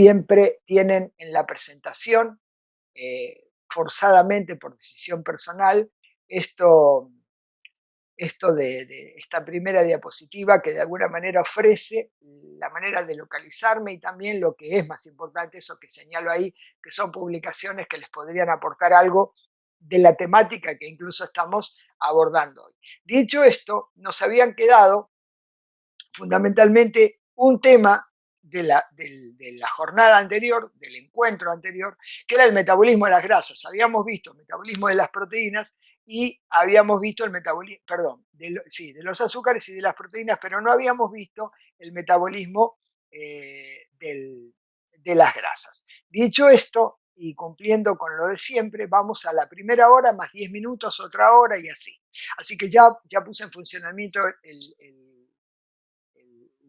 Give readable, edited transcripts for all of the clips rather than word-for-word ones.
siempre tienen en la presentación, forzadamente por decisión personal, esto, esto de esta primera diapositiva que de alguna manera ofrece la manera de localizarme y también lo que es más importante, eso que señalo ahí, que son publicaciones que les podrían aportar algo de la temática que incluso estamos abordando hoy. Dicho esto, nos habían quedado fundamentalmente un tema de la jornada anterior, del encuentro anterior, que era el metabolismo de las grasas. Habíamos visto el metabolismo de las proteínas y habíamos visto el metabolismo, perdón, sí, de los azúcares y de las proteínas, pero no habíamos visto el metabolismo de las grasas. Dicho esto, y cumpliendo con lo de siempre, vamos a la primera hora más 10 minutos, otra hora y así. Así que ya puse en funcionamiento el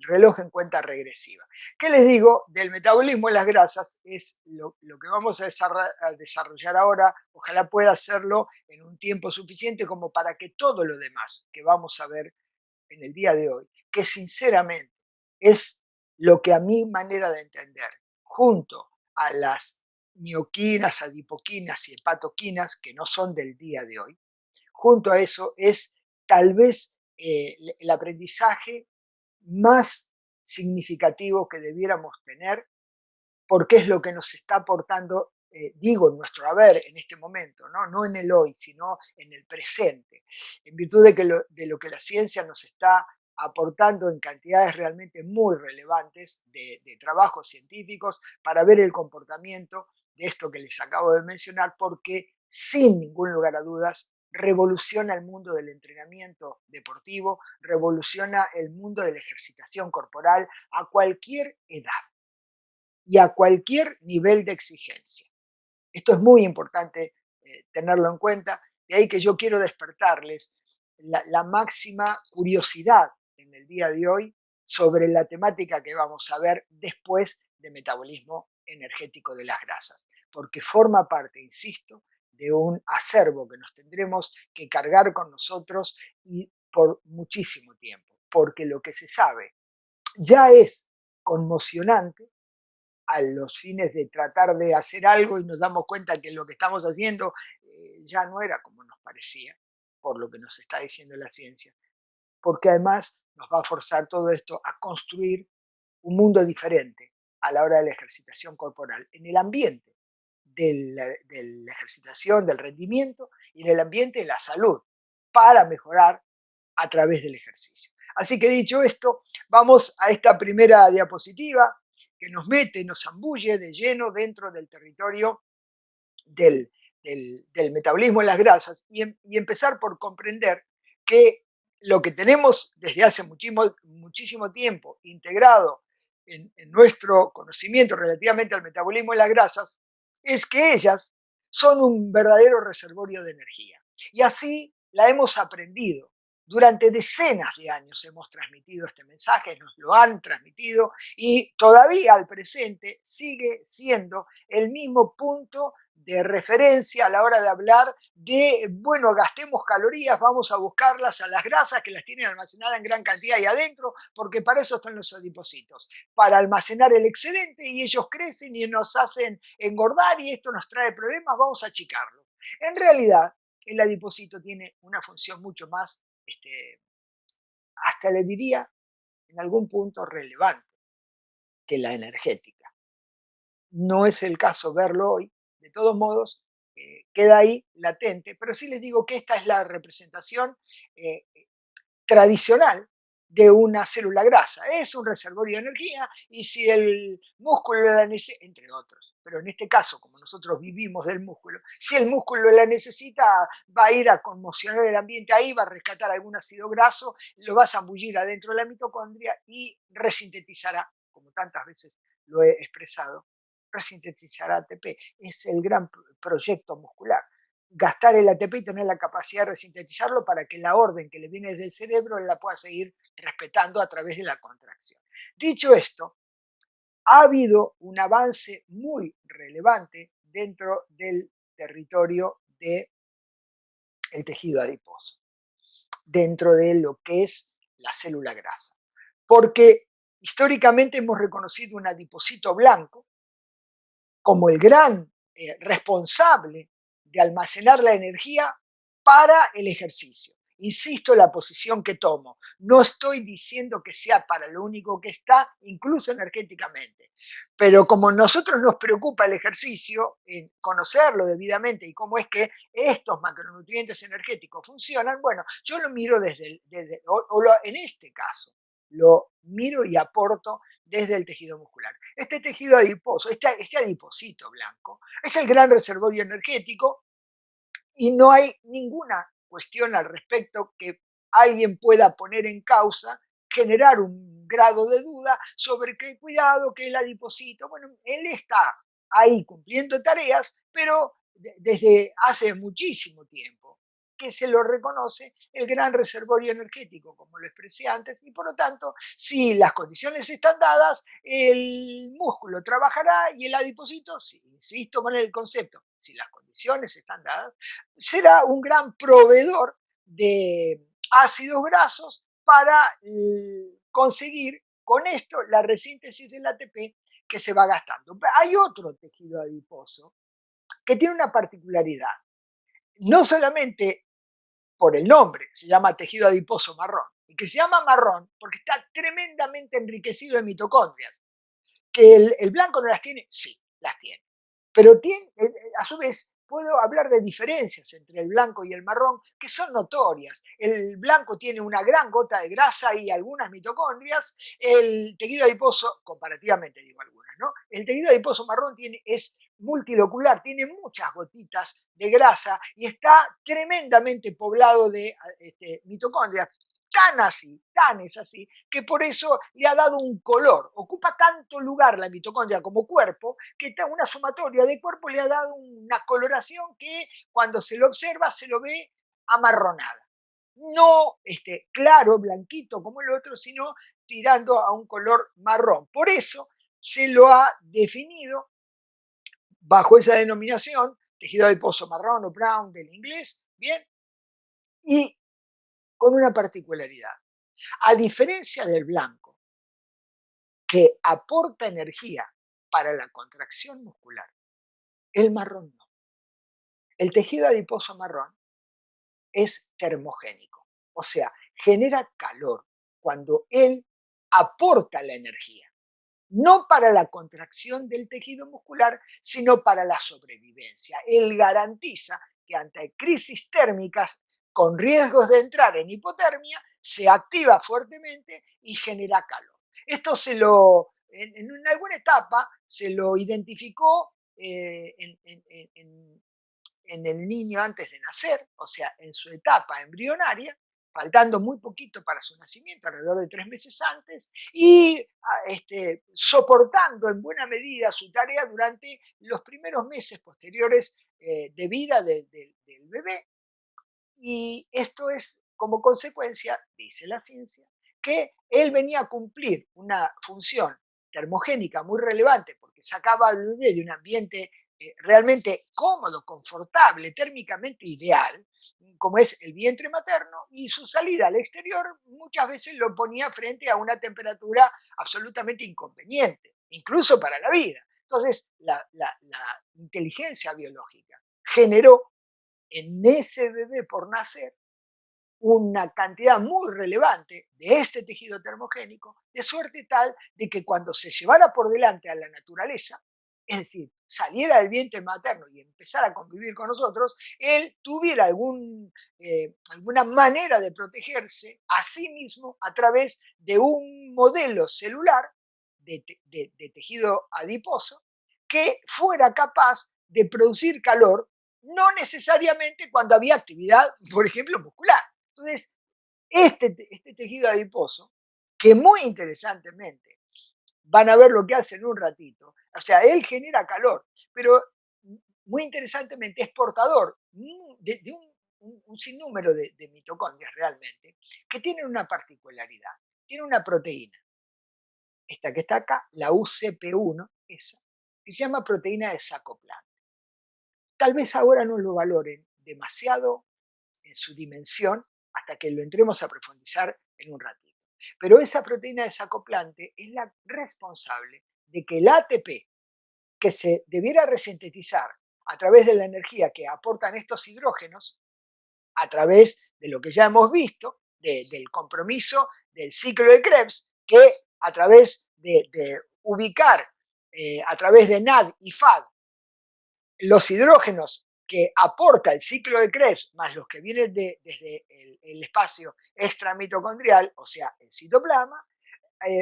reloj en cuenta regresiva. ¿Qué les digo? Del metabolismo de las grasas es lo que vamos a desarrollar ahora. Ojalá pueda hacerlo en un tiempo suficiente como para que todo lo demás que vamos a ver en el día de hoy, que sinceramente es lo que a mi manera de entender, junto a las mioquinas, adipoquinas y hepatoquinas, que no son del día de hoy, junto a eso es tal vez el aprendizaje más significativo que debiéramos tener, porque es lo que nos está aportando, digo, nuestro haber en este momento, ¿no? No en el hoy, sino en el presente, en virtud de lo que la ciencia nos está aportando en cantidades realmente muy relevantes de trabajos científicos para ver el comportamiento de esto que les acabo de mencionar, porque sin ningún lugar a dudas revoluciona el mundo del entrenamiento deportivo, revoluciona el mundo de la ejercitación corporal a cualquier edad y a cualquier nivel de exigencia. Esto es muy importante tenerlo en cuenta, de ahí que yo quiero despertarles la máxima curiosidad en el día de hoy sobre la temática que vamos a ver después de metabolismo energético de las grasas, porque forma parte, insisto, de un acervo que nos tendremos que cargar con nosotros y por muchísimo tiempo, porque lo que se sabe ya es conmocionante a los fines de tratar de hacer algo y nos damos cuenta que lo que estamos haciendo ya no era como nos parecía, por lo que nos está diciendo la ciencia, porque además nos va a forzar todo esto a construir un mundo diferente a la hora de la ejercitación corporal, en el ambiente de la ejercitación, del rendimiento y en el ambiente de la salud, para mejorar a través del ejercicio. Así que dicho esto, vamos a esta primera diapositiva que nos mete, nos zambulle de lleno dentro del territorio del, del metabolismo de las grasas y empezar por comprender que lo que tenemos desde hace muchísimo tiempo integrado en nuestro conocimiento relativamente al metabolismo de las grasas es que ellas son un verdadero reservorio de energía. Y así la hemos aprendido. Durante decenas de años hemos transmitido este mensaje, nos lo han transmitido y todavía al presente sigue siendo el mismo punto de referencia a la hora de hablar de, bueno, gastemos calorías, vamos a buscarlas a las grasas que las tienen almacenadas en gran cantidad ahí adentro, porque para eso están los adipocitos, para almacenar el excedente y ellos crecen y nos hacen engordar y esto nos trae problemas, vamos a achicarlo. En realidad, el adipocito tiene una función mucho más, hasta le diría, en algún punto relevante que la energética. No es el caso verlo hoy, de todos modos, queda ahí latente, pero sí les digo que esta es la representación eh, tradicional de una célula grasa. Es un reservorio de energía y si el músculo la necesita, entre otros, pero en este caso, como nosotros vivimos del músculo, si el músculo la necesita, va a ir a conmocionar el ambiente ahí, va a rescatar algún ácido graso, lo va a zambullir adentro de la mitocondria y resintetizará, como tantas veces lo he expresado, resintetizará ATP. Es el gran proyecto muscular, gastar el ATP y tener la capacidad de resintetizarlo para que la orden que le viene desde el cerebro la pueda seguir respetando a través de la contracción. Dicho esto, ha habido un avance muy relevante dentro del territorio del tejido adiposo, dentro de lo que es la célula grasa. Porque históricamente hemos reconocido un adipocito blanco como el gran responsable de almacenar la energía para el ejercicio. Insisto en la posición que tomo. No estoy diciendo que sea para lo único que está, incluso energéticamente. Pero como a nosotros nos preocupa el ejercicio, en conocerlo debidamente y cómo es que estos macronutrientes energéticos funcionan, bueno, yo lo miro en este caso, lo miro y aporto desde el tejido muscular. Este tejido adiposo, este adipocito blanco, es el gran reservorio energético y no hay ninguna cuestión al respecto que alguien pueda poner en causa, generar un grado de duda sobre qué cuidado, que el adipocito, bueno, él está ahí cumpliendo tareas, pero desde hace muchísimo tiempo que se lo reconoce el gran reservorio energético, como lo expresé antes, y por lo tanto, si las condiciones están dadas, el músculo trabajará y el adipocito, si insisto con el concepto, si las condiciones están dadas, será un gran proveedor de ácidos grasos para conseguir con esto la resíntesis del ATP que se va gastando. Hay otro tejido adiposo que tiene una particularidad. No solamente por el nombre, se llama tejido adiposo marrón, y que se llama marrón porque está tremendamente enriquecido en mitocondrias. ¿Que el blanco no las tiene? Sí, las tiene. Pero tiene, a su vez, puedo hablar de diferencias entre el blanco y el marrón que son notorias. El blanco tiene una gran gota de grasa y algunas mitocondrias. El tejido adiposo, comparativamente digo algunas, ¿no? El tejido adiposo marrón es multilocular, tiene muchas gotitas de grasa y está tremendamente poblado de mitocondrias. Tan es así, que por eso le ha dado un color. Ocupa tanto lugar la mitocondria como cuerpo, que una sumatoria de cuerpo le ha dado una coloración que cuando se lo observa se lo ve amarronada. No claro, blanquito como el otro, sino tirando a un color marrón. Por eso se lo ha definido bajo esa denominación, tejido adiposo marrón o brown del inglés, ¿bien? Y con una particularidad. A diferencia del blanco, que aporta energía para la contracción muscular, el marrón no. El tejido adiposo marrón es termogénico, o sea, genera calor cuando él aporta la energía, no para la contracción del tejido muscular, sino para la sobrevivencia. Él garantiza que ante crisis térmicas con riesgos de entrar en hipotermia, se activa fuertemente y genera calor. Esto en alguna etapa se lo identificó en el niño antes de nacer, o sea, en su etapa embrionaria, faltando muy poquito para su nacimiento, alrededor de 3 meses antes, y soportando en buena medida su tarea durante los primeros meses posteriores de vida del bebé. Y esto es como consecuencia, dice la ciencia, que él venía a cumplir una función termogénica muy relevante porque sacaba al bebé de un ambiente realmente cómodo, confortable, térmicamente ideal, como es el vientre materno, y su salida al exterior muchas veces lo ponía frente a una temperatura absolutamente inconveniente, incluso para la vida. Entonces, la inteligencia biológica generó en ese bebé por nacer una cantidad muy relevante de este tejido termogénico, de suerte tal de que cuando se llevara por delante a la naturaleza, es decir, saliera del vientre materno y empezara a convivir con nosotros, él tuviera alguna manera de protegerse a sí mismo a través de un modelo celular de tejido adiposo que fuera capaz de producir calor, no necesariamente cuando había actividad, por ejemplo, muscular. Entonces, este tejido adiposo, que muy interesantemente, van a ver lo que hace en un ratito, o sea, él genera calor, pero muy interesantemente es portador de un sinnúmero de mitocondrias realmente, que tienen una particularidad, tiene una proteína, esta que está acá, la UCP1, esa, que se llama proteína de Sacoplante. Tal vez ahora no lo valoren demasiado en su dimensión hasta que lo entremos a profundizar en un ratito. Pero esa proteína desacoplante es la responsable de que el ATP, que se debiera resintetizar a través de la energía que aportan estos hidrógenos, a través de lo que ya hemos visto, del compromiso del ciclo de Krebs, que a través de ubicar, a través de NAD y FAD, los hidrógenos que aporta el ciclo de Krebs, más los que vienen desde el espacio extramitocondrial, o sea, el citoplasma,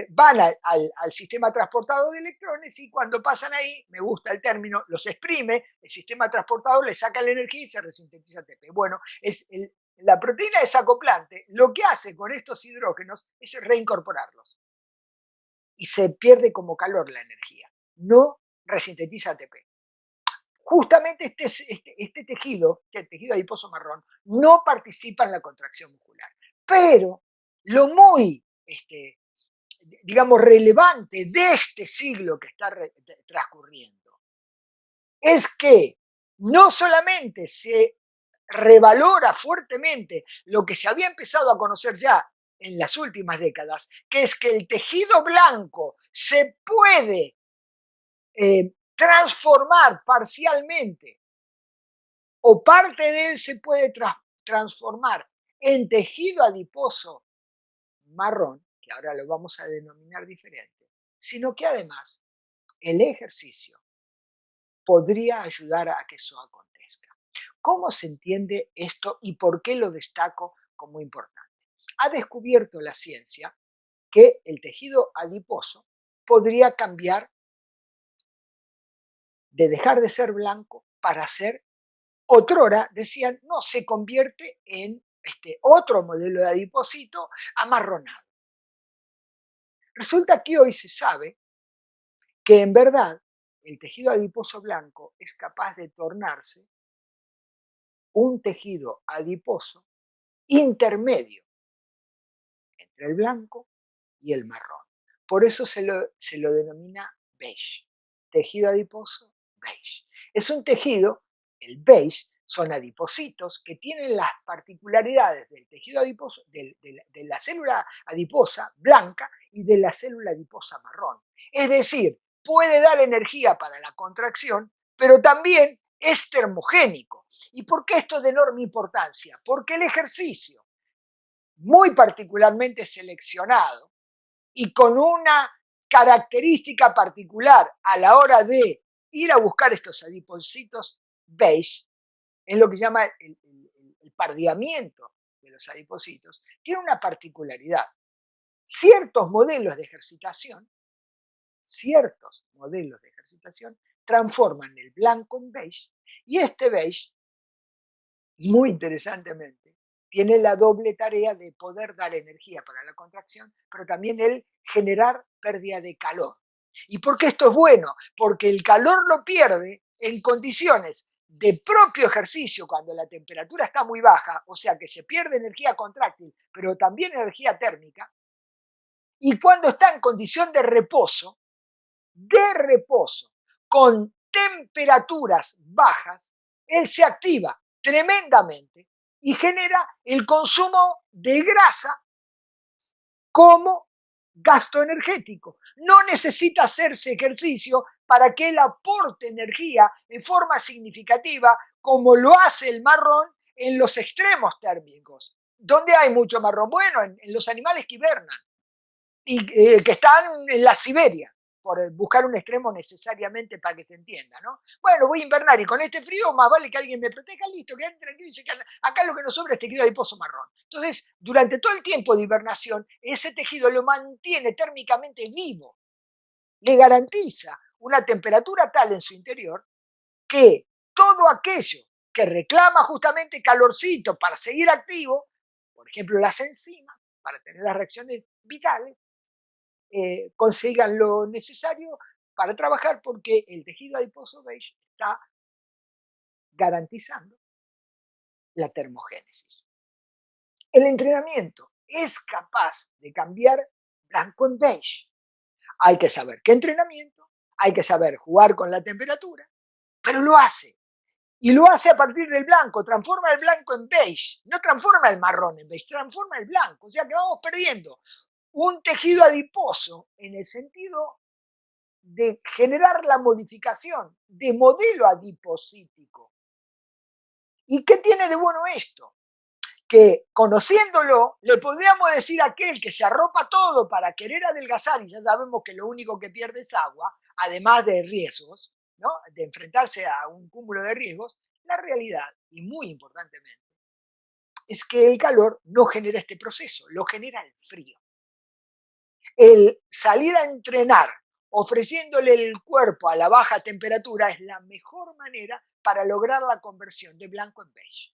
van al sistema transportado de electrones y cuando pasan ahí, me gusta el término, los exprime, el sistema transportador le saca la energía y se resintetiza ATP. Bueno, la proteína desacoplante lo que hace con estos hidrógenos es reincorporarlos y se pierde como calor la energía, no resintetiza ATP. Justamente este tejido, el tejido adiposo marrón, no participa en la contracción muscular. Pero lo muy digamos, relevante de este siglo que está transcurriendo es que no solamente se revalora fuertemente lo que se había empezado a conocer ya en las últimas décadas, que es que el tejido blanco se puede transformar parcialmente o parte de él se puede transformar en tejido adiposo marrón, que ahora lo vamos a denominar diferente, sino que además el ejercicio podría ayudar a que eso acontezca. ¿Cómo se entiende esto y por qué lo destaco como importante? Ha descubierto la ciencia que el tejido adiposo podría cambiar de dejar de ser blanco para ser, otrora decían, no, se convierte en otro modelo de adipocito amarronado. Resulta que hoy se sabe que en verdad el tejido adiposo blanco es capaz de tornarse un tejido adiposo intermedio entre el blanco y el marrón. Por eso se lo denomina beige, tejido adiposo beige. Es un tejido, el beige, son adipocitos que tienen las particularidades del tejido adiposo, de la célula adiposa blanca y de la célula adiposa marrón. Es decir, puede dar energía para la contracción, pero también es termogénico. ¿Y por qué esto es de enorme importancia? Porque el ejercicio, muy particularmente seleccionado y con una característica particular a la hora de ir a buscar estos adipocitos beige, es lo que llama el pardeamiento de los adipocitos, tiene una particularidad. Ciertos modelos de ejercitación transforman el blanco en beige y este beige, muy interesantemente, tiene la doble tarea de poder dar energía para la contracción, pero también el generar pérdida de calor. ¿Y por qué esto es bueno? Porque el calor lo pierde en condiciones de propio ejercicio cuando la temperatura está muy baja, o sea que se pierde energía contráctil, pero también energía térmica, y cuando está en condición de reposo, con temperaturas bajas, él se activa tremendamente y genera el consumo de grasa como gasto energético. No necesita hacerse ejercicio para que él aporte energía en forma significativa como lo hace el marrón en los extremos térmicos. ¿Dónde hay mucho marrón? Bueno, en los animales que hibernan y que están en la Siberia, por buscar un extremo necesariamente para que se entienda, ¿no? Bueno, voy a invernar y con este frío más vale que alguien me proteja, listo, quédate tranquilo y acá lo que nos sobra es tejido adiposo marrón. Entonces, durante todo el tiempo de hibernación, ese tejido lo mantiene térmicamente vivo, le garantiza una temperatura tal en su interior que todo aquello que reclama justamente calorcito para seguir activo, por ejemplo las enzimas, para tener las reacciones vitales, consigan lo necesario para trabajar porque el tejido adiposo beige está garantizando la termogénesis. El entrenamiento es capaz de cambiar blanco en beige. Hay que saber qué entrenamiento, hay que saber jugar con la temperatura, pero lo hace. Y lo hace a partir del blanco, transforma el blanco en beige, no transforma el marrón en beige, transforma el blanco. O sea que vamos perdiendo un tejido adiposo en el sentido de generar la modificación de modelo adipocítico. ¿Y qué tiene de bueno esto? Que conociéndolo, le podríamos decir a aquel que se arropa todo para querer adelgazar, y ya sabemos que lo único que pierde es agua, además de riesgos, ¿no? De enfrentarse a un cúmulo de riesgos, la realidad, y muy importantemente, es que el calor no genera este proceso, lo genera el frío. El salir a entrenar ofreciéndole el cuerpo a la baja temperatura es la mejor manera para lograr la conversión de blanco en beige,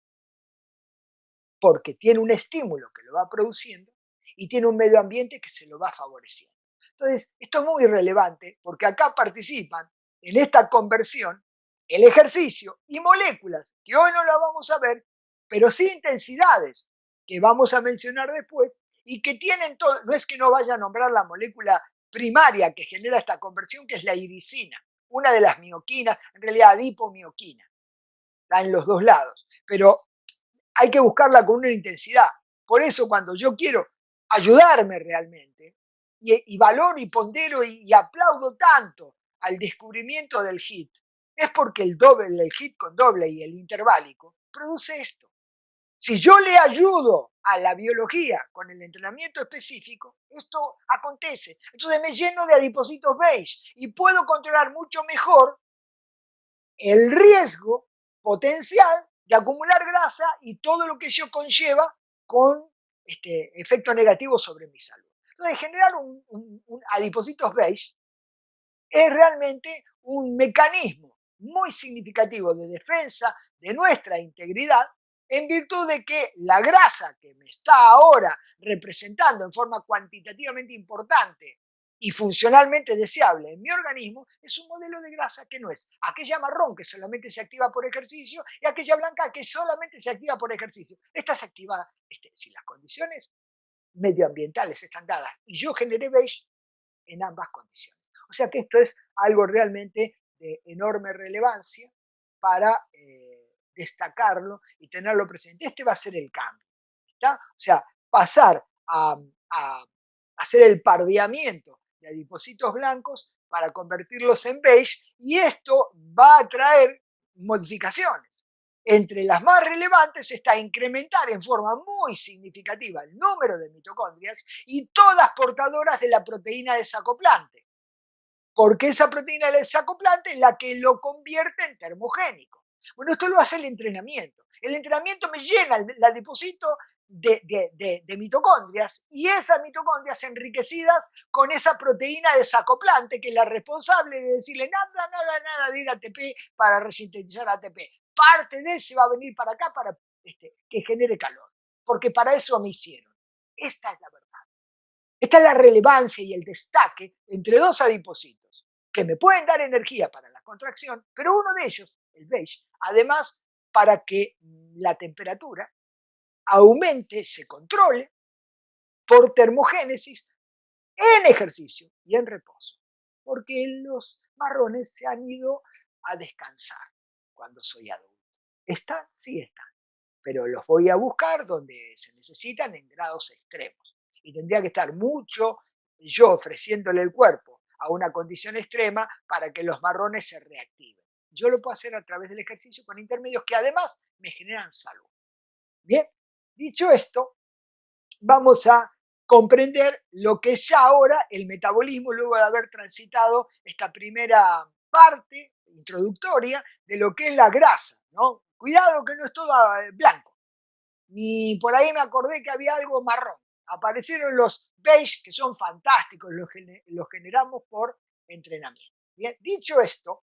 porque tiene un estímulo que lo va produciendo y tiene un medio ambiente que se lo va favoreciendo. Entonces, esto es muy relevante porque acá participan en esta conversión el ejercicio y moléculas, que hoy no las vamos a ver, pero sí intensidades, que vamos a mencionar después, y que tienen todo, no es que no vaya a nombrar la molécula primaria que genera esta conversión, que es la iricina, una de las mioquinas, en realidad adipomioquina, está en los dos lados, pero hay que buscarla con una intensidad. Por eso cuando yo quiero ayudarme realmente, y valoro y pondero y aplaudo tanto al descubrimiento del HIIT, es porque el HIIT con doble y el interválico produce esto. Si yo le ayudo a la biología con el entrenamiento específico, esto acontece. Entonces me lleno de adipocitos beige y puedo controlar mucho mejor el riesgo potencial de acumular grasa y todo lo que ello conlleva con efecto negativo sobre mi salud. Entonces, generar un adipocitos beige es realmente un mecanismo muy significativo de defensa de nuestra integridad, en virtud de que la grasa que me está ahora representando en forma cuantitativamente importante y funcionalmente deseable en mi organismo es un modelo de grasa que no es aquella marrón que solamente se activa por ejercicio y aquella blanca que solamente se activa por ejercicio. Esta se activa si las condiciones medioambientales están dadas y yo generé beige en ambas condiciones. O sea que esto es algo realmente de enorme relevancia para destacarlo y tenerlo presente. Este va a ser el cambio. ¿Está? O sea, pasar a hacer el pardeamiento de adipocitos blancos para convertirlos en beige y esto va a traer modificaciones. Entre las más relevantes está incrementar en forma muy significativa el número de mitocondrias y todas portadoras de la proteína desacoplante, porque esa proteína desacoplante es la que lo convierte en termogénico. Bueno, esto lo hace el entrenamiento. El entrenamiento me llena el adipocito de mitocondrias y esas mitocondrias enriquecidas con esa proteína desacoplante que es la responsable de decirle nada de ir a ATP para resintetizar ATP. Parte de ese va a venir para acá para que genere calor, porque para eso me hicieron. Esta es la verdad. Esta es la relevancia y el destaque entre dos adipocitos que me pueden dar energía para la contracción, pero uno de ellos, el beige, además para que la temperatura aumente, se controle por termogénesis en ejercicio y en reposo, porque los marrones se han ido a descansar cuando soy adulto. ¿Están? Sí están, pero los voy a buscar donde se necesitan en grados extremos. Y tendría que estar mucho yo ofreciéndole el cuerpo a una condición extrema para que los marrones se reactiven. Yo lo puedo hacer a través del ejercicio con intermedios que además me generan salud. Bien, dicho esto, vamos a comprender lo que es ya ahora el metabolismo luego de haber transitado esta primera parte introductoria de lo que es la grasa, ¿no? Cuidado que no es todo blanco, ni por ahí me acordé que había algo marrón. Aparecieron los beige, que son fantásticos, los generamos por entrenamiento. Bien, dicho esto,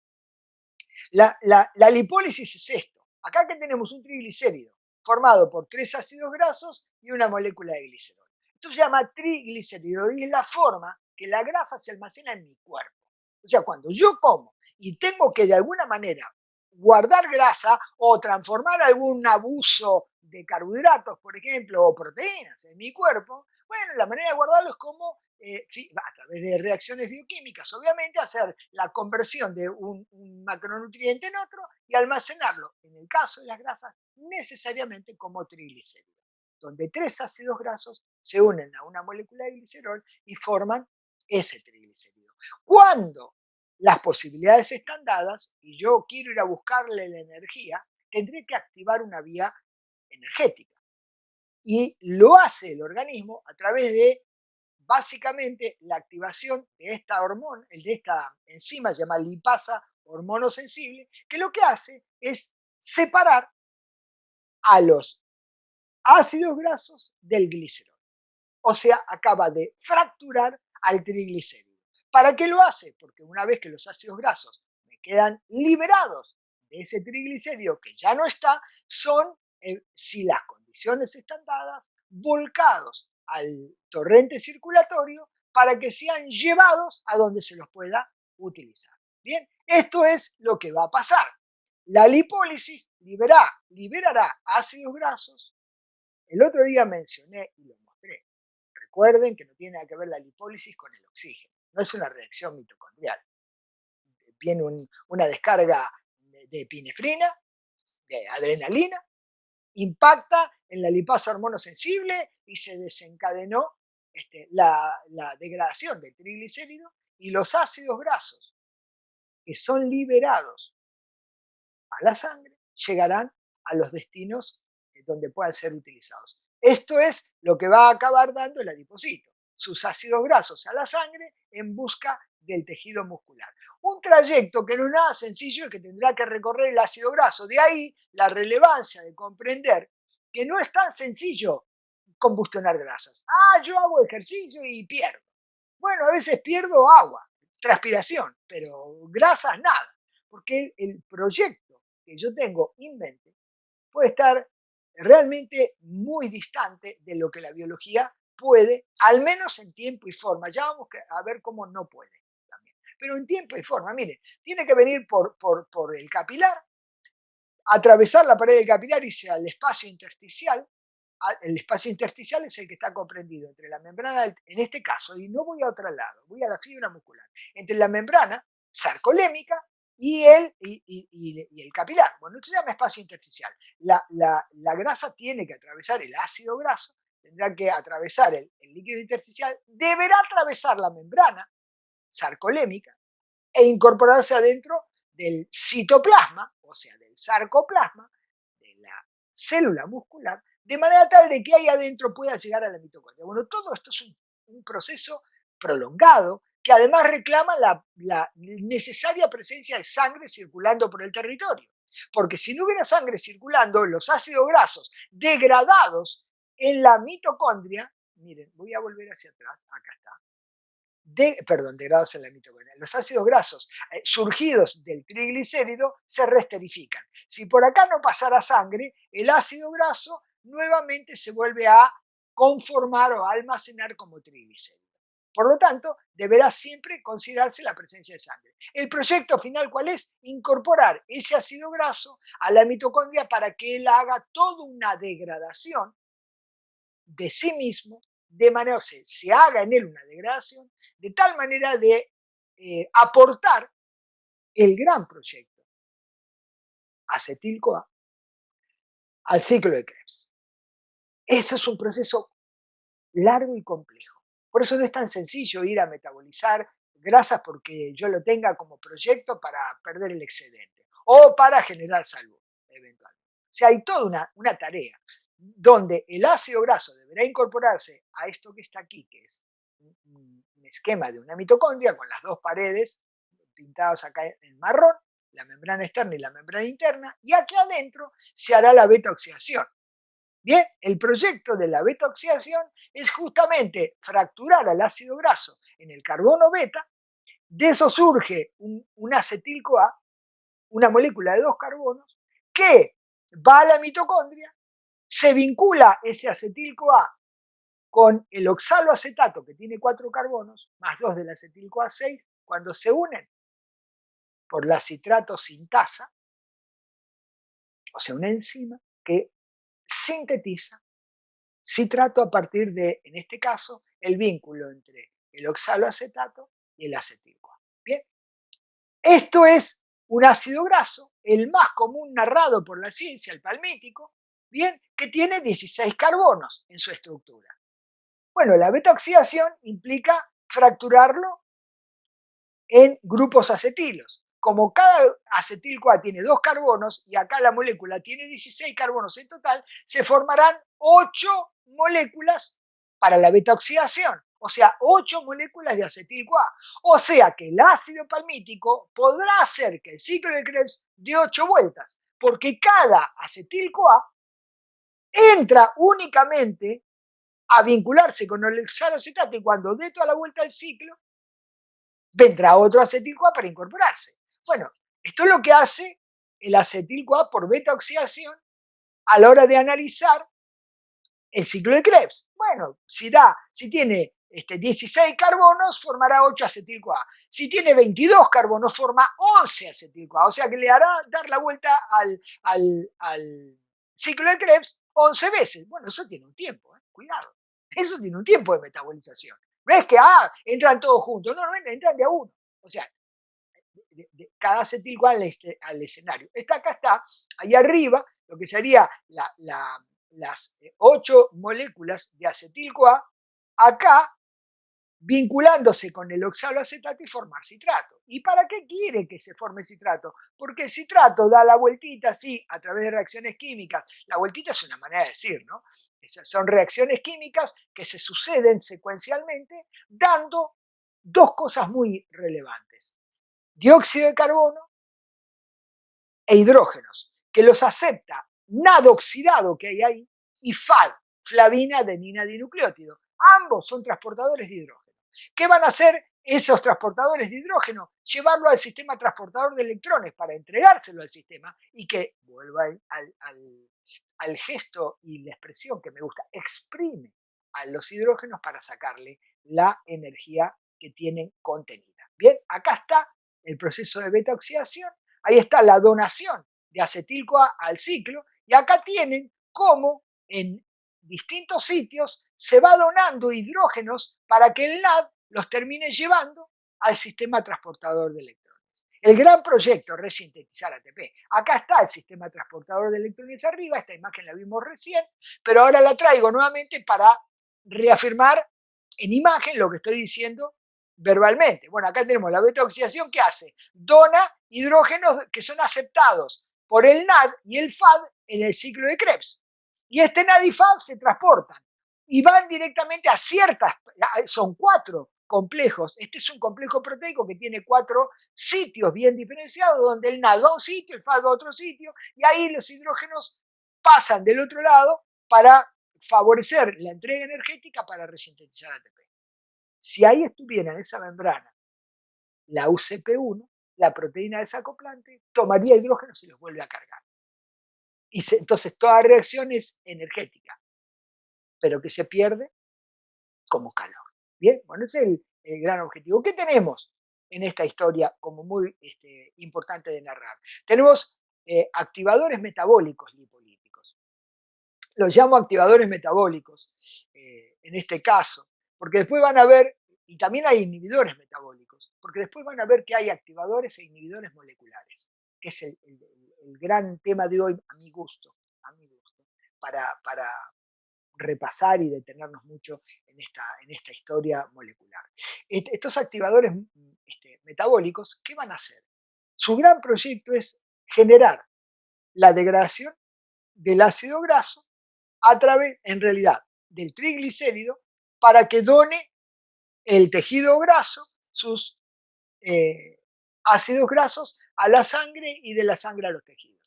la lipólisis es esto. Acá que tenemos un triglicérido formado por 3 ácidos grasos y una molécula de glicerol. Esto se llama triglicérido y es la forma que la grasa se almacena en mi cuerpo. O sea, cuando yo como y tengo que de alguna manera guardar grasa o transformar algún abuso de carbohidratos, por ejemplo, o proteínas en mi cuerpo, bueno, la manera de guardarlo es como a través de reacciones bioquímicas, obviamente, hacer la conversión de un macronutriente en otro y almacenarlo, en el caso de las grasas, necesariamente como triglicéridos, donde 3 ácidos grasos se unen a una molécula de glicerol y forman ese triglicérido. ¿Cuándo las posibilidades están dadas y yo quiero ir a buscarle la energía, tendré que activar una vía energética. Y lo hace el organismo a través de básicamente la activación de esta hormona, de esta enzima llamada lipasa hormonosensible, que lo que hace es separar a los ácidos grasos del glicerol. O sea, acaba de fracturar al triglicérido. ¿Para qué lo hace? Porque una vez que los ácidos grasos me quedan liberados de ese triglicérido que ya no está, son, si las condiciones están dadas, volcados al torrente circulatorio para que sean llevados a donde se los pueda utilizar. Bien, esto es lo que va a pasar. La lipólisis liberará ácidos grasos. El otro día mencioné y lo mostré. Recuerden que no tiene nada que ver la lipólisis con el oxígeno. No es una reacción mitocondrial. Viene una descarga de epinefrina, de adrenalina, impacta en la lipasa hormonosensible y se desencadenó la degradación del triglicérido y los ácidos grasos que son liberados a la sangre llegarán a los destinos donde puedan ser utilizados. Esto es lo que va a acabar dando el adipocito, sus ácidos grasos a la sangre en busca del tejido muscular. Un trayecto que no es nada sencillo y que tendrá que recorrer el ácido graso. De ahí la relevancia de comprender que no es tan sencillo combustionar grasas. Yo hago ejercicio y pierdo. Bueno, a veces pierdo agua, transpiración, pero grasas nada, porque el proyecto que yo tengo en mente puede estar realmente muy distante de lo que la biología puede, al menos en tiempo y forma. Ya vamos a ver cómo no puede también. Pero en tiempo y forma, miren, tiene que venir por el capilar, atravesar la pared del capilar y irse al espacio intersticial. El espacio intersticial es el que está comprendido entre la membrana, en este caso, y no voy a otro lado, voy a la fibra muscular, entre la membrana sarcolémica y el capilar. Bueno, esto se llama espacio intersticial. La grasa tiene que atravesar el ácido graso, tendrá que atravesar el líquido intersticial, deberá atravesar la membrana sarcolémica e incorporarse adentro del citoplasma, o sea, del sarcoplasma, de la célula muscular, de manera tal de que ahí adentro pueda llegar a la mitocondria. Bueno, todo esto es un proceso prolongado que además reclama la necesaria presencia de sangre circulando por el territorio. Porque si no hubiera sangre circulando, los ácidos grasos degradados en la mitocondria, miren, voy a volver hacia atrás, acá está, degradados en la mitocondria. Los ácidos grasos surgidos del triglicérido se resterifican. Si por acá no pasara sangre, el ácido graso nuevamente se vuelve a conformar o a almacenar como triglicérido. Por lo tanto, deberá siempre considerarse la presencia de sangre. El proyecto final, ¿cuál es? Incorporar ese ácido graso a la mitocondria para que él haga toda una degradación de sí mismo, de manera, o sea, se haga en él una degradación, de tal manera de aportar el gran proyecto acetil-CoA al ciclo de Krebs. Eso es un proceso largo y complejo. Por eso no es tan sencillo ir a metabolizar grasas porque yo lo tenga como proyecto para perder el excedente o para generar salud eventualmente. O sea, hay toda una tarea donde el ácido graso deberá incorporarse a esto que está aquí, que es un esquema de una mitocondria con las dos paredes pintadas acá en marrón, la membrana externa y la membrana interna, y aquí adentro se hará la beta-oxidación. Bien, el proyecto de la beta-oxidación es justamente fracturar al ácido graso en el carbono beta, de eso surge un acetil-CoA, una molécula de dos carbonos, que va a la mitocondria, se vincula ese acetil-CoA con el oxaloacetato, que tiene 4 carbonos, más 2 del acetil-CoA 6, cuando se unen por la citrato sintasa, o sea, una enzima que sintetiza citrato a partir de, en este caso, el vínculo entre el oxaloacetato y el acetil-CoA. Bien, esto es un ácido graso, el más común narrado por la ciencia, el palmítico, bien, que tiene 16 carbonos en su estructura. Bueno, la beta-oxidación implica fracturarlo en grupos acetilos. Como cada acetil-CoA tiene 2 carbonos y acá la molécula tiene 16 carbonos en total, se formarán 8 moléculas para la beta-oxidación. O sea, 8 moléculas de acetil-CoA. O sea que el ácido palmítico podrá hacer que el ciclo de Krebs dé 8 vueltas, porque cada acetil-CoA entra únicamente a vincularse con el hexanoacetato y cuando dé toda la vuelta al ciclo, vendrá otro acetil-CoA para incorporarse. Bueno, esto es lo que hace el acetil-CoA por beta-oxidación a la hora de analizar el ciclo de Krebs. Bueno, si tiene 16 carbonos, formará 8 acetil-CoA. Si tiene 22 carbonos, forma 11 acetil-CoA. O sea que le hará dar la vuelta al ciclo de Krebs 11 veces. Bueno, eso tiene un tiempo, cuidado. Eso tiene un tiempo de metabolización. No es que, entran todos juntos. No, entran de a uno. O sea, cada acetil-CoA al escenario. Acá está, ahí arriba, lo que sería las 8 moléculas de acetil-CoA, acá vinculándose con el oxaloacetato y formar citrato. ¿Y para qué quiere que se forme citrato? Porque el citrato da la vueltita así a través de reacciones químicas. La vueltita es una manera de decir, ¿no? Esas son reacciones químicas que se suceden secuencialmente dando dos cosas muy relevantes: dióxido de carbono e hidrógenos, que los acepta nado oxidado que hay ahí y FAD, flavina adenina dinucleótido. Ambos son transportadores de hidrógeno. ¿Qué van a hacer esos transportadores de hidrógeno? Llevarlo al sistema transportador de electrones para entregárselo al sistema y que vuelva al gesto y la expresión que me gusta, exprime a los hidrógenos para sacarle la energía que tienen contenida. Bien, acá está el proceso de beta oxidación. Ahí está la donación de acetil-CoA al ciclo y acá tienen cómo en distintos sitios se va donando hidrógenos para que el NAD los termine llevando al sistema transportador de electrones. El gran proyecto es resintetizar ATP. Acá está el sistema transportador de electrones arriba, esta imagen la vimos recién, pero ahora la traigo nuevamente para reafirmar en imagen lo que estoy diciendo verbalmente. Bueno, acá tenemos la beta-oxidación que hace, dona hidrógenos que son aceptados por el NAD y el FAD en el ciclo de Krebs. Y este NAD y FAD se transportan y van directamente a ciertas, son 4 complejos. Este es un complejo proteico que tiene 4 sitios bien diferenciados, donde el NAD va a un sitio, el FAD va a otro sitio, y ahí los hidrógenos pasan del otro lado para favorecer la entrega energética para resintetizar ATP. Si ahí estuviera en esa membrana la UCP1, la proteína desacoplante, tomaría hidrógenos y los vuelve a cargar. Entonces toda reacción es energética, pero que se pierde como calor. Bien, bueno, ese es el gran objetivo. ¿Qué tenemos en esta historia como muy importante de narrar? Tenemos activadores metabólicos lipolíticos. Los llamo activadores metabólicos en este caso, porque después van a ver, y también hay inhibidores metabólicos, porque después van a ver que hay activadores e inhibidores moleculares, que es el gran tema de hoy a mi gusto, para repasar y detenernos mucho en esta historia molecular. Estos activadores metabólicos, ¿qué van a hacer? Su gran proyecto es generar la degradación del ácido graso a través, en realidad, del triglicérido para que done el tejido graso sus ácidos grasos a la sangre y de la sangre a los tejidos.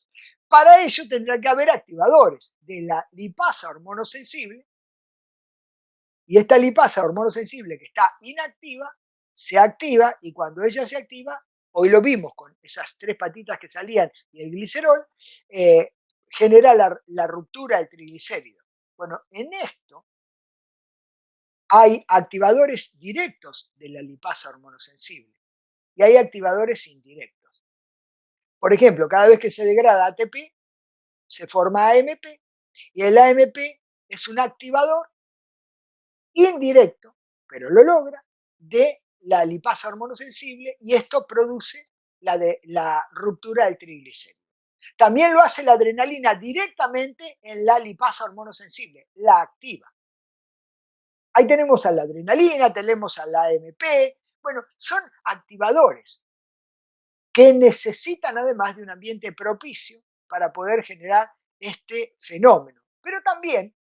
Para ello tendrá que haber activadores de la lipasa hormonosensible y esta lipasa hormonosensible que está inactiva se activa y cuando ella se activa, hoy lo vimos con esas 3 patitas que salían y el glicerol, genera la ruptura del triglicérido. Bueno, en esto hay activadores directos de la lipasa hormonosensible y hay activadores indirectos. Por ejemplo, cada vez que se degrada ATP, se forma AMP y el AMP es un activador indirecto, pero lo logra, de la lipasa hormonosensible y esto produce la ruptura del triglicérido. También lo hace la adrenalina directamente en la lipasa hormonosensible, la activa. Ahí tenemos a la adrenalina, tenemos a la AMP, Bueno, son activadores que necesitan además de un ambiente propicio para poder generar este fenómeno. Pero también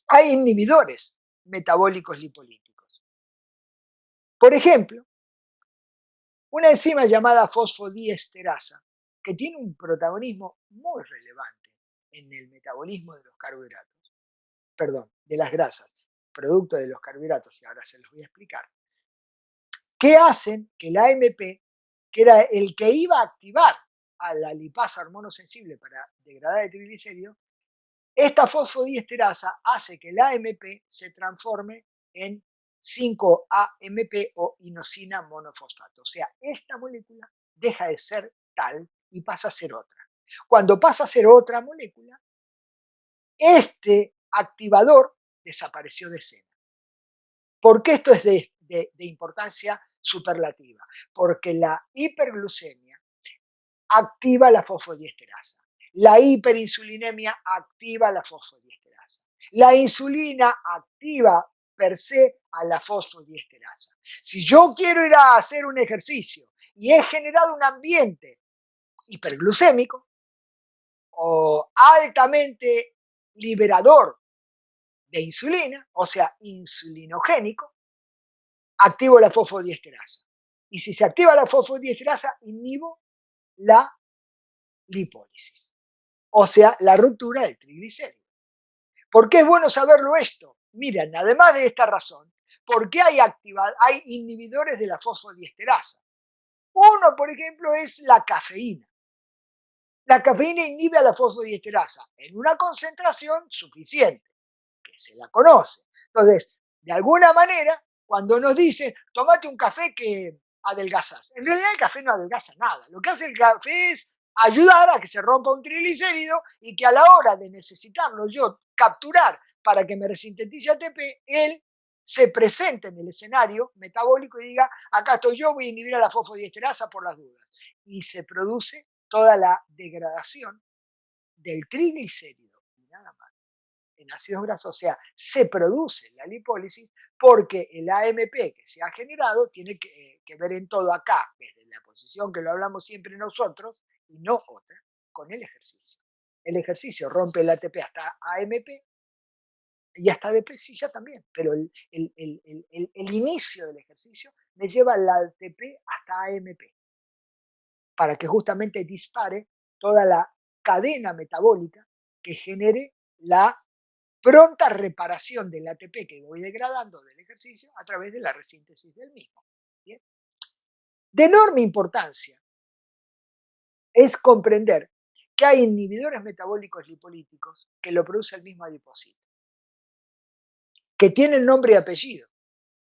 hay inhibidores metabólicos lipolíticos. Por ejemplo, una enzima llamada fosfodiesterasa, que tiene un protagonismo muy relevante en el metabolismo de los carbohidratos, perdón, de las grasas, producto de los carbohidratos, y ahora se los voy a explicar, que hacen que la AMP, que era el que iba a activar a la lipasa hormonosensible para degradar el triglicérido, esta fosfodiesterasa hace que la AMP se transforme en 5-AMP o inosina monofosfato. O sea, esta molécula deja de ser tal y pasa a ser otra. Cuando pasa a ser otra molécula, este activador desapareció de escena. ¿Por qué esto es de importancia superlativa? Porque la hiperglucemia activa la fosfodiesterasa. La hiperinsulinemia activa la fosfodiesterasa. La insulina activa per se a la fosfodiesterasa. Si yo quiero ir a hacer un ejercicio y he generado un ambiente hiperglucémico o altamente liberador de insulina, o sea, insulinogénico, activo la fosfodiesterasa. Y si se activa la fosfodiesterasa, inhibo la lipólisis, o sea, la ruptura del triglicérido. ¿Por qué es bueno saberlo esto? Miren, además de esta razón, ¿por qué hay inhibidores de la fosfodiesterasa? Uno, por ejemplo, es la cafeína. La cafeína inhibe a la fosfodiesterasa en una concentración suficiente, que se la conoce. Entonces, de alguna manera, cuando nos dicen, tomate un café que adelgazas, en realidad el café no adelgaza nada. Lo que hace el café es ayudar a que se rompa un triglicérido y que a la hora de necesitarlo yo capturar para que me resintetice ATP, él se presente en el escenario metabólico y diga, acá estoy yo, voy a inhibir a la fosfodiesterasa por las dudas. Y se produce toda la degradación del triglicérido y nada más en ácidos grasos, o sea, se produce la lipólisis porque el AMP que se ha generado tiene que ver en todo acá, desde la posición que lo hablamos siempre nosotros y no otra, con el ejercicio. El ejercicio rompe el ATP hasta AMP y hasta depresilla también, pero el inicio del ejercicio me lleva al ATP hasta AMP para que justamente dispare toda la cadena metabólica que genere la pronta reparación del ATP que voy degradando del ejercicio a través de la resíntesis del mismo. ¿Bien? De enorme importancia es comprender que hay inhibidores metabólicos lipolíticos que lo produce el mismo adipocito, que tienen nombre y apellido.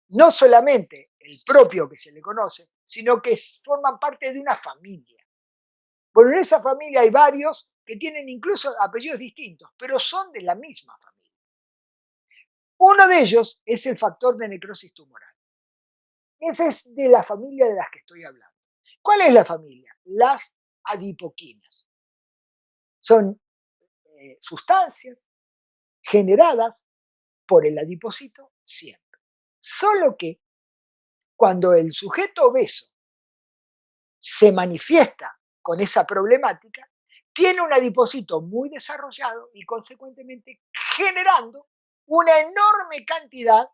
No solamente el propio que se le conoce, sino que forman parte de una familia. Bueno, en esa familia hay varios que tienen incluso apellidos distintos, pero son de la misma familia. Uno de ellos es el factor de necrosis tumoral. Esa es de la familia de las que estoy hablando. ¿Cuál es la familia? Las adipoquinas. Son sustancias generadas por el adipocito siempre. Solo que cuando el sujeto obeso se manifiesta con esa problemática, tiene un adipocito muy desarrollado y consecuentemente generando una enorme cantidad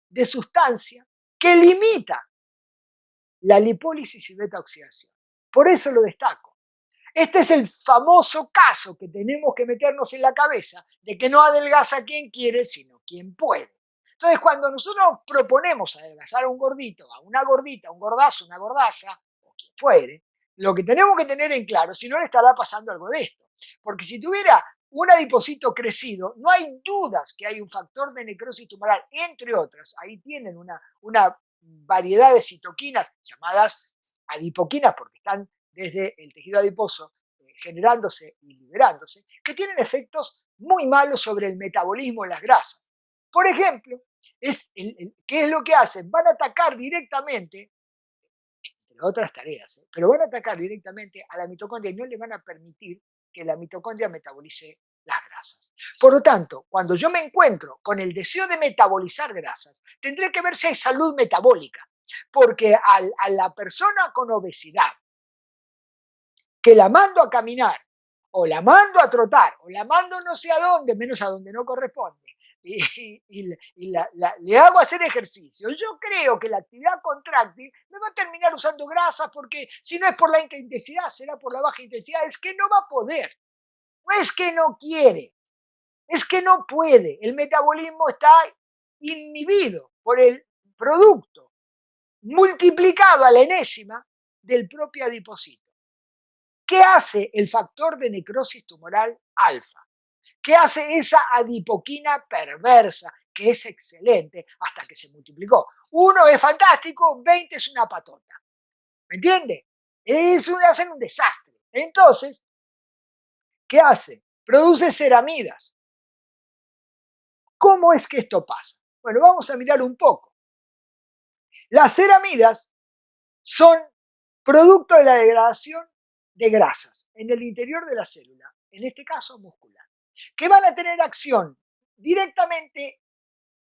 de sustancia que limita la lipólisis y beta oxidación. Por eso lo destaco. Este es el famoso caso que tenemos que meternos en la cabeza de que no adelgaza quien quiere, sino quien puede. Entonces, cuando nosotros proponemos adelgazar a un gordito, a una gordita, a un gordazo, una gordaza, o quien fuere, lo que tenemos que tener en claro, si no le estará pasando algo de esto. Porque si tuviera un adipocito crecido, no hay dudas que hay un factor de necrosis tumoral, entre otras. Ahí tienen una variedad de citoquinas llamadas adipoquinas porque están desde el tejido adiposo generándose y liberándose, que tienen efectos muy malos sobre el metabolismo de las grasas. Por ejemplo, ¿qué es lo que hacen? Van a atacar directamente, entre otras tareas, pero van a atacar directamente a la mitocondria y no le van a permitir que la mitocondria metabolice las grasas. grasas. Por lo tanto, cuando yo me encuentro con el deseo de metabolizar grasas, tendré que ver si hay salud metabólica, porque a la persona con obesidad, que la mando a caminar, o la mando a trotar, o la mando no sé a dónde, menos a donde no corresponde, le hago hacer ejercicio. Yo creo que la actividad contráctil me va a terminar usando grasas porque si no es por la alta intensidad, será por la baja intensidad. Es que no va a poder, no es que no quiere, es que no puede. El metabolismo está inhibido por el producto multiplicado a la enésima del propio adipocito. ¿Qué hace el factor de necrosis tumoral alfa? ¿Qué hace esa adipoquina perversa? Que es excelente hasta que se multiplicó. Uno es fantástico, 20 es una patota. ¿Me entiende? Hacen un desastre. Entonces, ¿qué hace? Produce ceramidas. ¿Cómo es que esto pasa? Bueno, vamos a mirar un poco. Las ceramidas son producto de la degradación de grasas en el interior de la célula, en este caso muscular, que van a tener acción directamente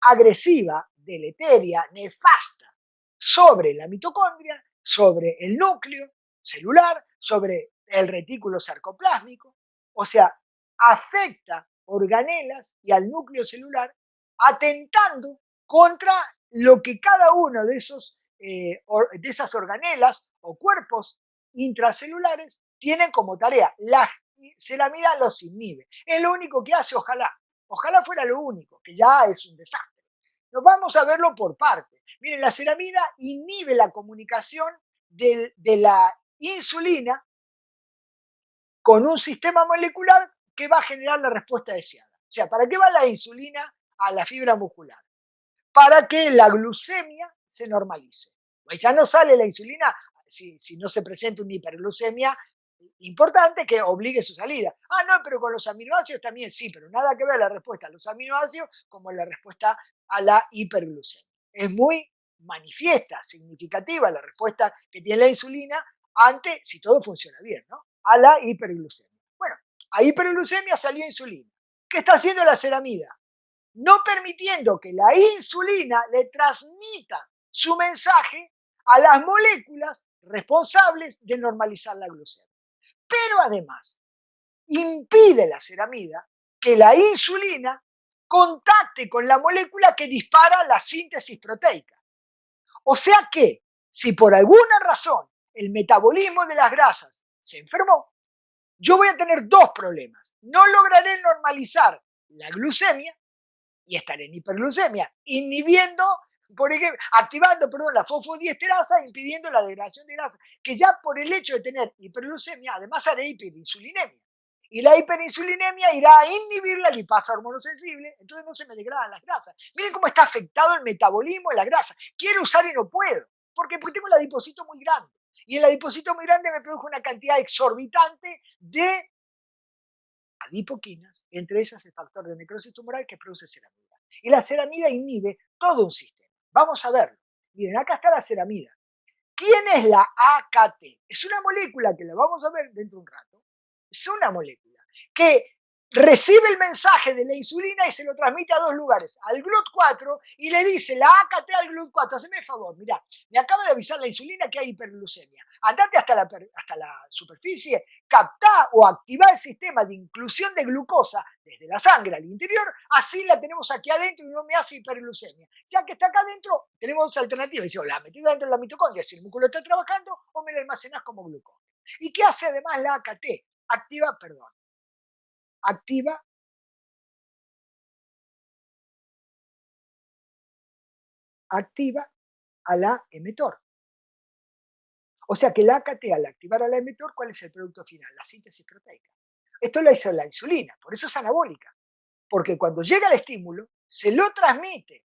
agresiva, deleteria, nefasta sobre la mitocondria, sobre el núcleo celular, sobre el retículo sarcoplásmico, o sea, afecta organelas y al núcleo celular, atentando contra lo que cada uno de esas organelas o cuerpos intracelulares tienen como tarea. La ceramida los inhibe. Es lo único que hace, ojalá. Ojalá fuera lo único, que ya es un desastre. Nos vamos a verlo por partes. Miren, la ceramida inhibe la comunicación de la insulina con un sistema molecular que va a generar la respuesta deseada. O sea, ¿para qué va la insulina a la fibra muscular? Para que la glucemia se normalice. Pues ya no sale la insulina si no se presenta una hiperglucemia importante que obligue su salida. Ah, no, pero con los aminoácidos también sí, pero nada que ver la respuesta a los aminoácidos como la respuesta a la hiperglucemia. Es muy manifiesta, significativa la respuesta que tiene la insulina ante, si todo funciona bien, ¿no? A la hiperglucemia. Bueno, a hiperglucemia salía insulina. ¿Qué está haciendo la ceramida? No permitiendo que la insulina le transmita su mensaje a las moléculas responsables de normalizar la glucemia. Pero además, impide la ceramida que la insulina contacte con la molécula que dispara la síntesis proteica. O sea que, si por alguna razón el metabolismo de las grasas se enfermó, yo voy a tener dos problemas. No lograré normalizar la glucemia y estar en hiperglucemia, inhibiendo, por ejemplo, activando, perdón, la fosfodiesterasa, impidiendo la degradación de grasa, que ya por el hecho de tener hiperglucemia, además haré hiperinsulinemia. Y la hiperinsulinemia irá a inhibir la lipasa hormonosensible, entonces no se me degradan las grasas. Miren cómo está afectado el metabolismo de la grasa. Quiero usar y no puedo, porque tengo el adipocito muy grande. Y el adipocito muy grande me produjo una cantidad exorbitante de adipoquinas, entre ellas el factor de necrosis tumoral que produce ceramida. Y la ceramida inhibe todo un sistema. Vamos a verlo. Miren, acá está la ceramida. ¿Quién es la AKT? Es una molécula que la vamos a ver dentro de un rato. Es una molécula que recibe el mensaje de la insulina y se lo transmite a dos lugares, al GLUT4 y le dice la AKT al GLUT4, haceme el favor, mirá, me acaba de avisar la insulina que hay hiperglucemia, andate hasta la superficie, captá o activá el sistema de inclusión de glucosa desde la sangre al interior, así la tenemos aquí adentro y no me hace hiperglucemia. Ya que está acá adentro, tenemos dos alternativas, dice, o la metí dentro de la mitocondria si el músculo está trabajando, o me la almacenás como glucógeno. ¿Y qué hace además la AKT? Activa activa a la mTOR. O sea que la AKT al activar a la mTOR, ¿cuál es el producto final? La síntesis proteica. Esto lo hizo la insulina, por eso es anabólica. Porque cuando llega el estímulo, se lo transmite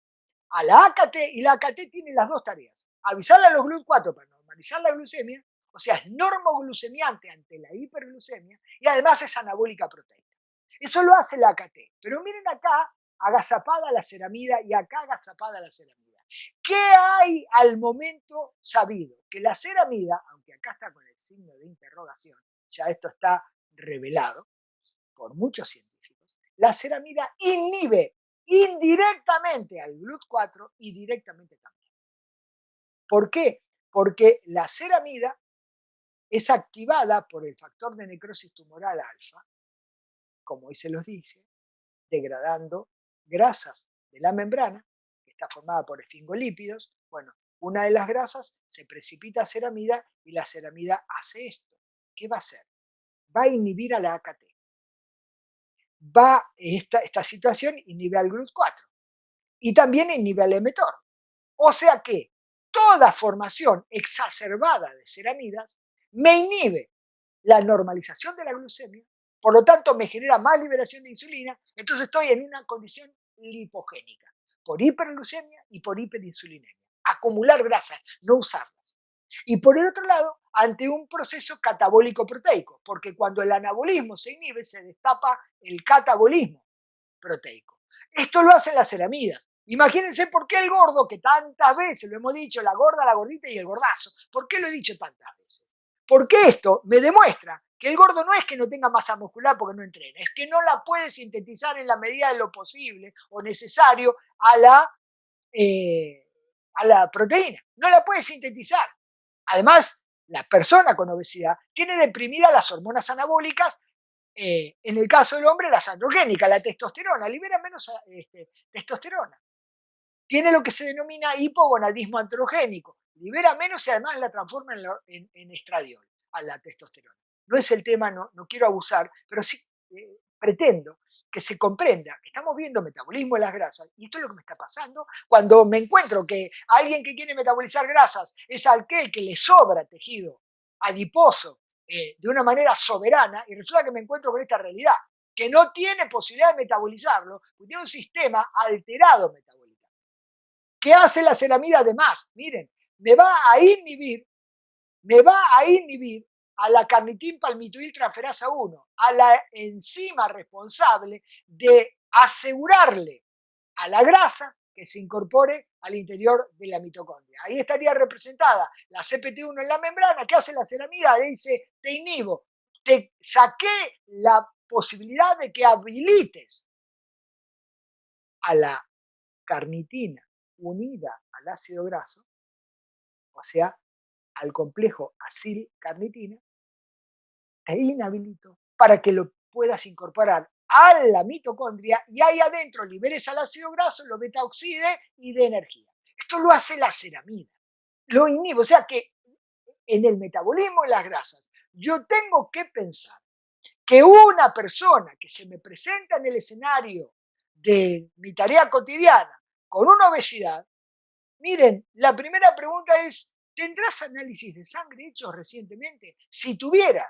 a la AKT y la AKT tiene las dos tareas. Avisarle a los GLUT4 para normalizar la glucemia, o sea, es normoglucemiante ante la hiperglucemia y además es anabólica proteica. Eso lo hace la AKT. Pero miren acá, agazapada la ceramida y acá agazapada la ceramida. ¿Qué hay al momento sabido? Que la ceramida, aunque acá está con el signo de interrogación, ya esto está revelado por muchos científicos, la ceramida inhibe indirectamente al GLUT4 y directamente también. ¿Por qué? Porque la ceramida es activada por el factor de necrosis tumoral alfa, como hoy se los dice, degradando grasas de la membrana, que está formada por esfingolípidos. Bueno, una de las grasas se precipita a ceramida y la ceramida hace esto. ¿Qué va a hacer? Va a inhibir a la AKT. Esta situación inhibe al GLUT4 y también inhibe al mTOR. O sea que toda formación exacerbada de ceramidas me inhibe la normalización de la glucemia, por lo tanto me genera más liberación de insulina, entonces estoy en una condición lipogénica, por hiperglucemia y por hiperinsulinemia. Acumular grasas, no usarlas. Y por el otro lado, ante un proceso catabólico proteico, porque cuando el anabolismo se inhibe, se destapa el catabolismo proteico. Esto lo hacen las ceramidas. Imagínense por qué el gordo, que tantas veces lo hemos dicho, la gorda, la gordita y el gordazo, ¿por qué lo he dicho tantas veces? Porque esto me demuestra que el gordo no es que no tenga masa muscular porque no entrena, es que no la puede sintetizar en la medida de lo posible o necesario eh, a la proteína. No la puede sintetizar. Además, la persona con obesidad tiene deprimidas las hormonas anabólicas, en el caso del hombre, las androgénicas, la testosterona, libera menos testosterona. Tiene lo que se denomina hipogonadismo androgénico, libera menos y además la transforma en estradiol, a la testosterona. No es el tema, no quiero abusar, pero sí pretendo que se comprenda que estamos viendo metabolismo de las grasas y esto es lo que me está pasando cuando me encuentro que alguien que quiere metabolizar grasas es aquel que le sobra tejido adiposo de una manera soberana y resulta que me encuentro con esta realidad, que no tiene posibilidad de metabolizarlo, porque tiene un sistema alterado metabólico. ¿Qué hace la ceramida además? Miren, me va a inhibir a la carnitín palmitoil transferasa 1, a la enzima responsable de asegurarle a la grasa que se incorpore al interior de la mitocondria. Ahí estaría representada la CPT1 en la membrana. ¿Qué hace la ceramida? Le dice, te inhibo, te saqué la posibilidad de que habilites a la carnitina unida al ácido graso, o sea, al complejo acil-carnitina, te inhabilito para que lo puedas incorporar a la mitocondria y ahí adentro liberes al ácido graso, lo beta-oxide y de energía. Esto lo hace la ceramida, lo inhibe, o sea que en el metabolismo de las grasas yo tengo que pensar que una persona que se me presenta en el escenario de mi tarea cotidiana con una obesidad, miren, la primera pregunta es, ¿tendrás análisis de sangre hechos recientemente? Si tuviera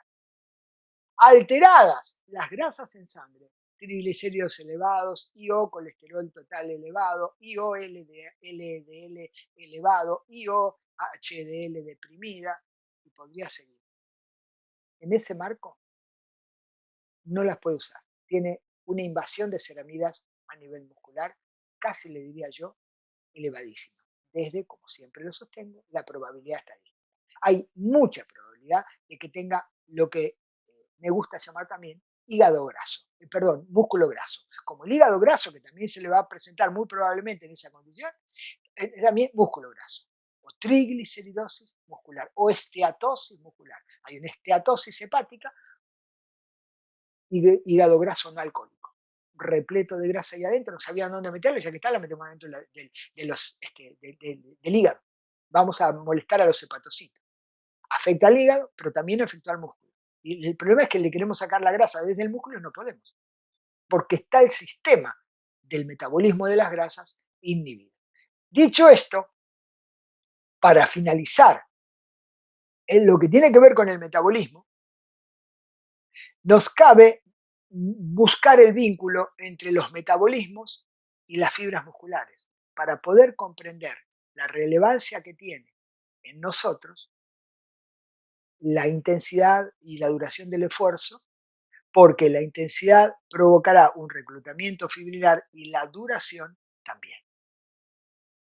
alteradas las grasas en sangre, triglicéridos elevados, IO, colesterol total elevado, IO LDL elevado, IO HDL deprimida, y podría seguir. En ese marco, no las puede usar. Tiene una invasión de ceramidas a nivel muscular, casi le diría yo, elevadísima. Desde, como siempre lo sostengo, la probabilidad estadística. Hay mucha probabilidad de que tenga lo que me gusta llamar también hígado graso, perdón, músculo graso. Como el hígado graso, que también se le va a presentar muy probablemente en esa condición, también músculo graso. O trigliceridosis muscular, o esteatosis muscular. Hay una esteatosis hepática, hígado graso no alcohólico, repleto de grasa ahí adentro, no sabían dónde meterlo, ya que está, la metemos adentro del hígado. Vamos a molestar a los hepatocitos. Afecta al hígado, pero también afecta al músculo. Y el problema es que le queremos sacar la grasa desde el músculo y no podemos, porque está el sistema del metabolismo de las grasas inhibido. Dicho esto, para finalizar en lo que tiene que ver con el metabolismo, nos cabe buscar el vínculo entre los metabolismos y las fibras musculares para poder comprender la relevancia que tiene en nosotros la intensidad y la duración del esfuerzo, porque la intensidad provocará un reclutamiento fibrilar y la duración también.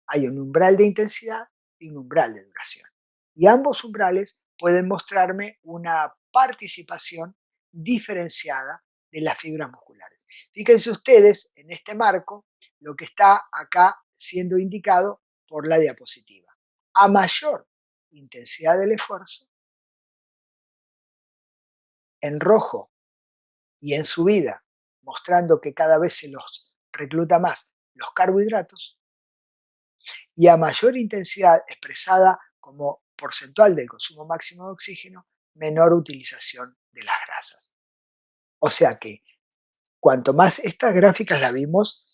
Hay un umbral de intensidad y un umbral de duración. Y ambos umbrales pueden mostrarme una participación diferenciada de las fibras musculares. Fíjense ustedes en este marco lo que está acá siendo indicado por la diapositiva. A mayor intensidad del esfuerzo, en rojo y en subida, mostrando que cada vez se los recluta más los carbohidratos, y a mayor intensidad expresada como porcentual del consumo máximo de oxígeno, menor utilización de las grasas. O sea que cuanto más estas gráficas las vimos,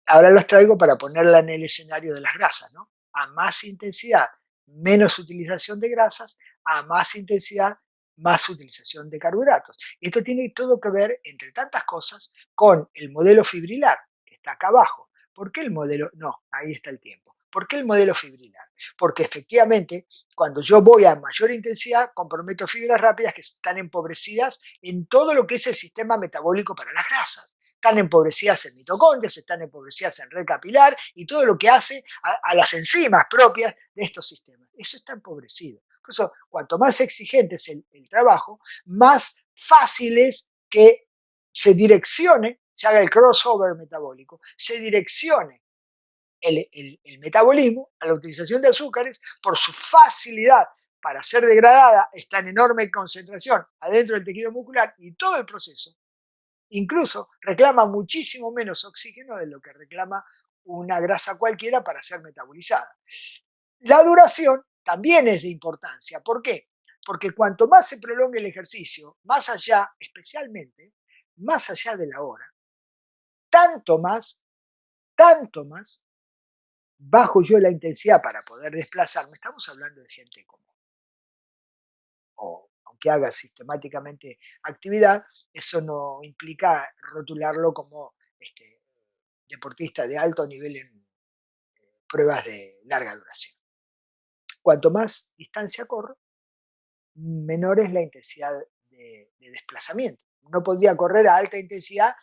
ahora las traigo para ponerla en el escenario de las grasas, ¿no? A más intensidad, menos utilización de grasas, a más intensidad, más utilización de carbohidratos. Y esto tiene todo que ver, entre tantas cosas, con el modelo fibrilar, que está acá abajo. ¿Por qué el modelo? No, ahí está el tiempo. ¿Por qué el modelo fibrilar? Porque efectivamente, cuando yo voy a mayor intensidad, comprometo fibras rápidas que están empobrecidas en todo lo que es el sistema metabólico para las grasas. Están empobrecidas en mitocondrias, están empobrecidas en red capilar y todo lo que hace a las enzimas propias de estos sistemas. Eso está empobrecido. Por eso, cuanto más exigente es el trabajo, más fácil es que se direccione, se haga el crossover metabólico, se direccione el metabolismo a la utilización de azúcares por su facilidad para ser degradada, está en enorme concentración adentro del tejido muscular y todo el proceso incluso reclama muchísimo menos oxígeno de lo que reclama una grasa cualquiera para ser metabolizada. La duración también es de importancia. ¿Por qué? Porque cuanto más se prolongue el ejercicio, más allá, especialmente, más allá de la hora, tanto más, bajo yo la intensidad para poder desplazarme. Estamos hablando de gente como o aunque haga sistemáticamente actividad, eso no implica rotularlo como deportista de alto nivel en pruebas de larga duración. Cuanto más distancia corro, menor es la intensidad de desplazamiento. No podría correr a alta intensidad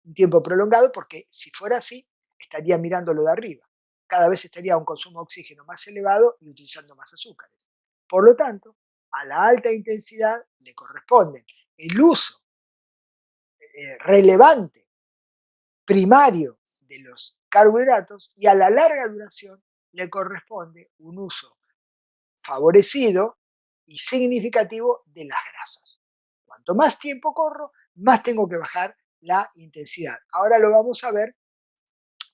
un tiempo prolongado porque si fuera así, estaría mirándolo de arriba. Cada vez estaría un consumo de oxígeno más elevado y utilizando más azúcares. Por lo tanto, a la alta intensidad le corresponden el uso relevante, primario de los carbohidratos y a la larga duración le corresponde un uso favorecido y significativo de las grasas. Cuanto más tiempo corro, más tengo que bajar la intensidad. Ahora lo vamos a ver,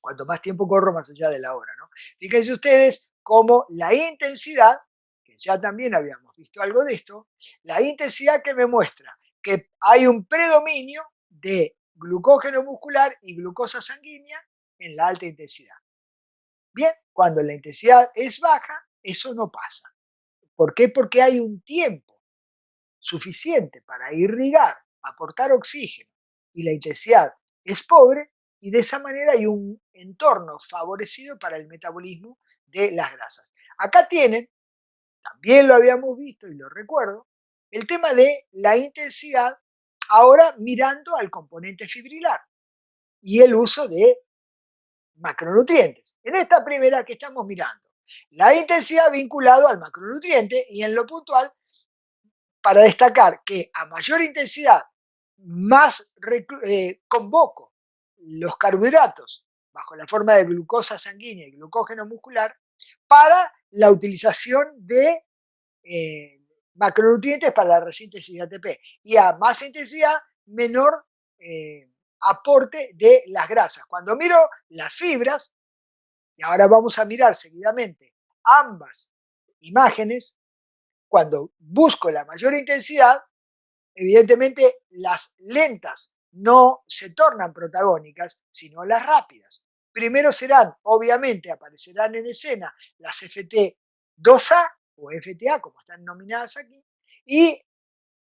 cuanto más tiempo corro, más allá de la hora, ¿no? Fíjense ustedes cómo la intensidad, que ya también habíamos visto algo de esto, la intensidad que me muestra que hay un predominio de glucógeno muscular y glucosa sanguínea en la alta intensidad. Bien, cuando la intensidad es baja, eso no pasa. ¿Por qué? Porque hay un tiempo suficiente para irrigar, aportar oxígeno y la intensidad es pobre y de esa manera hay un entorno favorecido para el metabolismo de las grasas. Acá tienen, también lo habíamos visto y lo recuerdo, el tema de la intensidad ahora mirando al componente fibrilar y el uso de macronutrientes. En esta primera que estamos mirando, la intensidad vinculado al macronutriente y en lo puntual para destacar que a mayor intensidad más convoco los carbohidratos bajo la forma de glucosa sanguínea y glucógeno muscular para la utilización de macronutrientes para la resíntesis de ATP y a más intensidad menor aporte de las grasas. Cuando miro las fibras, y ahora vamos a mirar seguidamente ambas imágenes, cuando busco la mayor intensidad, evidentemente las lentas no se tornan protagónicas, sino las rápidas. Primero serán, obviamente, aparecerán en escena las FT2A o FTA, como están nominadas aquí, y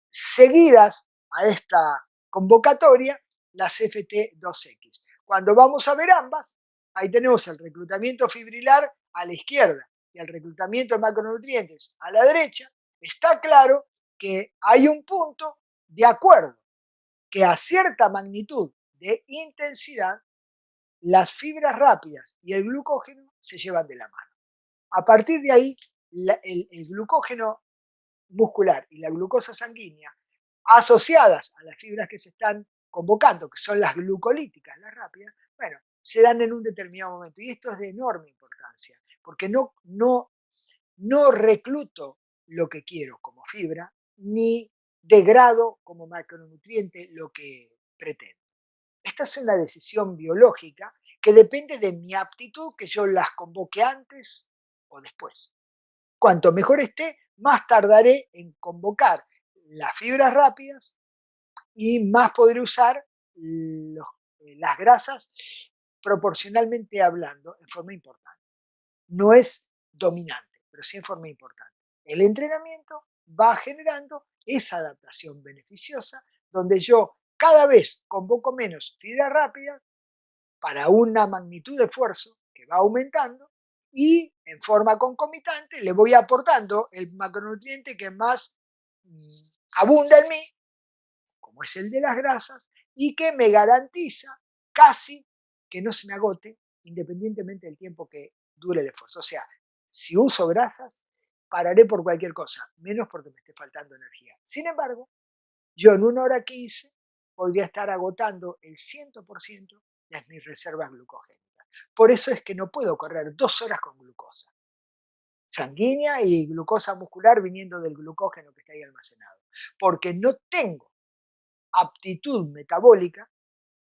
seguidas a esta convocatoria, las FT2X. Cuando vamos a ver ambas, ahí tenemos el reclutamiento fibrilar a la izquierda y el reclutamiento de macronutrientes a la derecha. Está claro que hay un punto de acuerdo, que a cierta magnitud de intensidad, las fibras rápidas y el glucógeno se llevan de la mano. A partir de ahí, el glucógeno muscular y la glucosa sanguínea, asociadas a las fibras que se están convocando, que son las glucolíticas, las rápidas, bueno, se dan en un determinado momento. Y esto es de enorme importancia, porque no recluto lo que quiero como fibra, ni degrado como macronutriente lo que pretendo. Esta es una decisión biológica que depende de mi aptitud, que yo las convoque antes o después. Cuanto mejor esté, más tardaré en convocar las fibras rápidas y más podré usar las grasas proporcionalmente hablando en forma importante. No es dominante, pero sí en forma importante. El entrenamiento va generando esa adaptación beneficiosa donde yo cada vez convoco menos fibra rápida para una magnitud de esfuerzo que va aumentando y en forma concomitante le voy aportando el macronutriente que más mm, abunda en mí, como es el de las grasas, y que me garantiza casi que no se me agote independientemente del tiempo que dure el esfuerzo. O sea, si uso grasas, pararé por cualquier cosa, menos porque me esté faltando energía. Sin embargo, yo en 1 hora 15 podría estar agotando el 100% de mis reservas glucogénicas. Por eso es que no puedo correr 2 horas con glucosa sanguínea y glucosa muscular viniendo del glucógeno que está ahí almacenado. Porque no tengo aptitud metabólica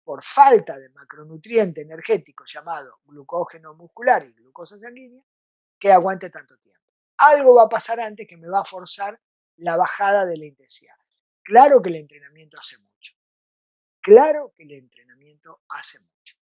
por falta de macronutriente energético llamado glucógeno muscular y glucosa sanguínea que aguante tanto tiempo. Algo va a pasar antes que me va a forzar la bajada de la intensidad. Claro que el entrenamiento hace mucho. Claro que el entrenamiento hace mucho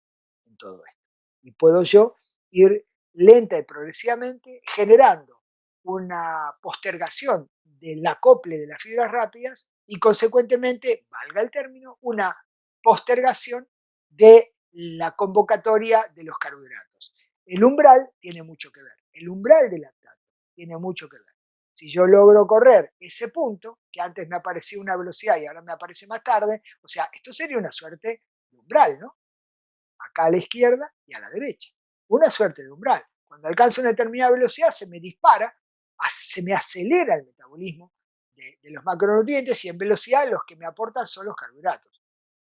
en todo esto. Y puedo yo ir lenta y progresivamente generando una postergación del acople de las fibras rápidas y consecuentemente, valga el término, una postergación de la convocatoria de los carbohidratos. El umbral tiene mucho que ver, el umbral del lactato tiene mucho que ver. Si yo logro correr ese punto, que antes me aparecía una velocidad y ahora me aparece más tarde, o sea, esto sería una suerte de umbral, ¿no? Acá a la izquierda y a la derecha. Una suerte de umbral. Cuando alcanzo una determinada velocidad se me dispara, se me acelera el metabolismo de los macronutrientes y en velocidad los que me aportan son los carbohidratos,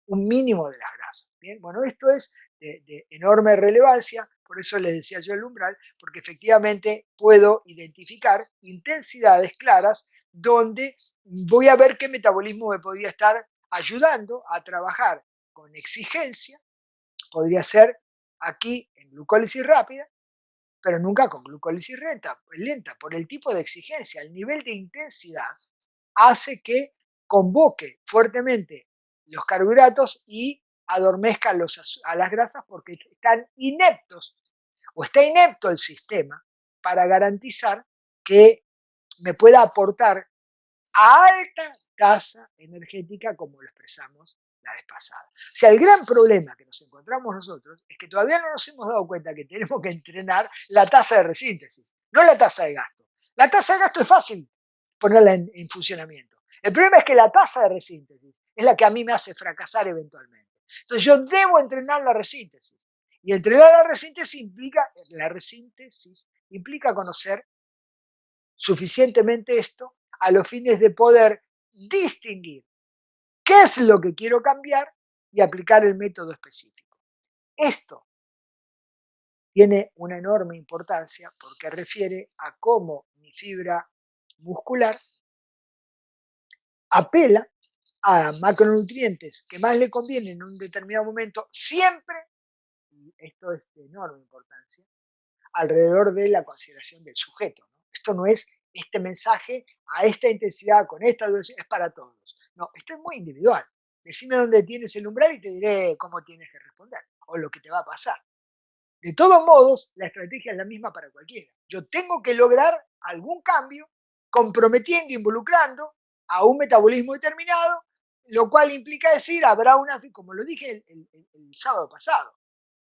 un mínimo de las grasas. Bien, bueno, esto es de enorme relevancia, por eso les decía yo el umbral, porque efectivamente puedo identificar intensidades claras donde voy a ver qué metabolismo me podría estar ayudando a trabajar con exigencia. Podría ser aquí en glucólisis rápida, pero nunca con glucólisis lenta, por el tipo de exigencia. El nivel de intensidad hace que convoque fuertemente los carbohidratos y adormezca a las grasas porque están ineptos o está inepto el sistema para garantizar que me pueda aportar a alta tasa energética como lo expresamos la vez pasada. O sea, el gran problema que nos encontramos nosotros es que todavía no nos hemos dado cuenta que tenemos que entrenar la tasa de resíntesis, no la tasa de gasto. La tasa de gasto es fácil ponerla en funcionamiento. El problema es que la tasa de resíntesis es la que a mí me hace fracasar eventualmente. Entonces yo debo entrenar la resíntesis. Y entrenar la resíntesis implica conocer suficientemente esto a los fines de poder distinguir qué es lo que quiero cambiar y aplicar el método específico. Esto tiene una enorme importancia porque refiere a cómo mi fibra muscular apela a macronutrientes que más le convienen en un determinado momento, siempre, y esto es de enorme importancia, alrededor de la consideración del sujeto, ¿no? Esto no es este mensaje a esta intensidad, con esta duración, es para todos. No, esto es muy individual. Decime dónde tienes el umbral y te diré cómo tienes que responder o lo que te va a pasar. De todos modos, la estrategia es la misma para cualquiera. Yo tengo que lograr algún cambio comprometiendo, involucrando a un metabolismo determinado, lo cual implica decir, habrá una, como lo dije el sábado pasado,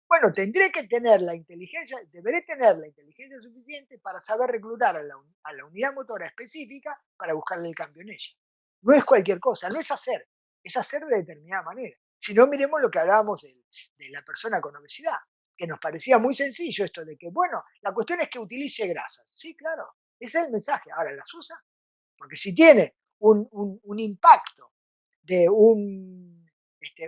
bueno, tendré que tener la inteligencia, deberé tener la inteligencia suficiente para saber reclutar a la unidad motora específica para buscarle el cambio en ella. No es cualquier cosa, no es hacer de determinada manera. Si no, miremos lo que hablábamos de la persona con obesidad, que nos parecía muy sencillo esto de que, bueno, la cuestión es que utilice grasas. Sí, claro, ese es el mensaje. Ahora, ¿las usa? Porque si tiene un impacto de un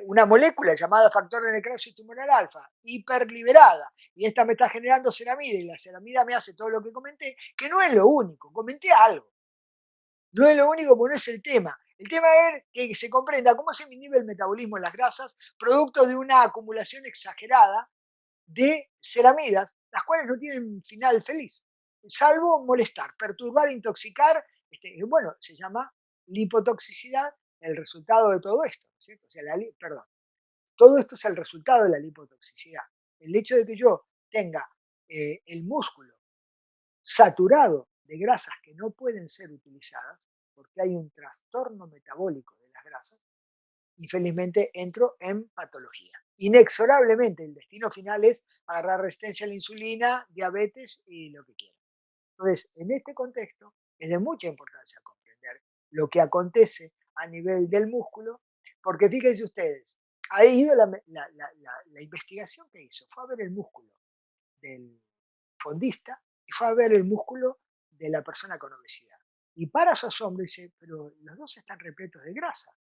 una molécula llamada factor de necrosis tumoral alfa, hiperliberada, y esta me está generando ceramida, y la ceramida me hace todo lo que comenté, que no es lo único, comenté algo. No es lo único porque no es el tema. El tema es que se comprenda cómo se inhibe el metabolismo en las grasas, producto de una acumulación exagerada de ceramidas, las cuales no tienen final feliz, salvo molestar, perturbar, intoxicar. Bueno, se llama lipotoxicidad el resultado de todo esto, ¿no es cierto? O sea, perdón, todo esto es el resultado de la lipotoxicidad. El hecho de que yo tenga el músculo saturado de grasas que no pueden ser utilizadas, porque hay un trastorno metabólico de las grasas, infelizmente entro en patología. Inexorablemente el destino final es agarrar resistencia a la insulina, diabetes y lo que quiera. Entonces, en este contexto es de mucha importancia comprender lo que acontece a nivel del músculo, porque fíjense ustedes, ha ido la investigación que hizo, fue a ver el músculo del fondista y fue a ver el músculo de la persona con obesidad. Y para su asombro dice, pero los dos están repletos de grasa.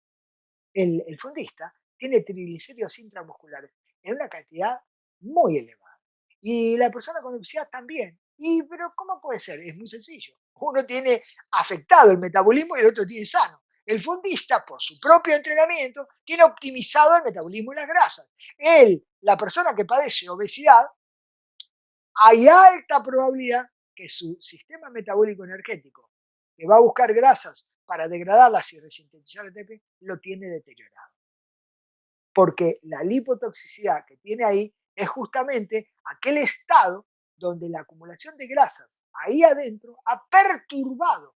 El fondista tiene triglicéridos intramusculares en una cantidad muy elevada. Y la persona con obesidad también. Pero ¿cómo puede ser? Es muy sencillo. Uno tiene afectado el metabolismo y el otro tiene sano. El fondista, por su propio entrenamiento, tiene optimizado el metabolismo y las grasas. La persona que padece obesidad, hay alta probabilidad que su sistema metabólico energético, que va a buscar grasas para degradarlas y resintetizar ATP, lo tiene deteriorado. Porque la lipotoxicidad que tiene ahí es justamente aquel estado donde la acumulación de grasas ahí adentro ha perturbado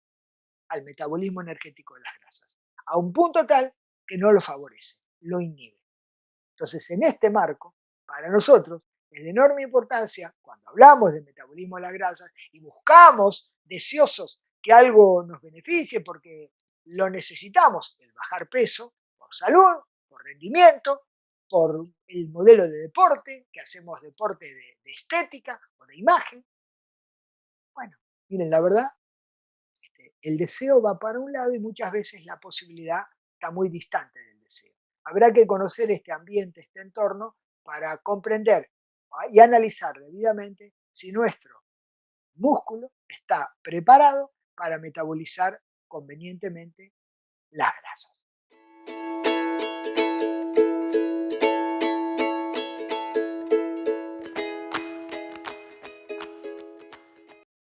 al metabolismo energético de las grasas, a un punto tal que no lo favorece, lo inhibe. Entonces, en este marco, para nosotros, es de enorme importancia cuando hablamos de metabolismo de las grasas y buscamos deseosos que algo nos beneficie porque lo necesitamos, el bajar peso por salud, por rendimiento, por el modelo de deporte, que hacemos deporte de estética o de imagen. Bueno, miren, la verdad, el deseo va para un lado y muchas veces la posibilidad está muy distante del deseo. Habrá que conocer este ambiente, este entorno, para comprender y analizar debidamente si nuestro músculo está preparado para metabolizar convenientemente las grasas.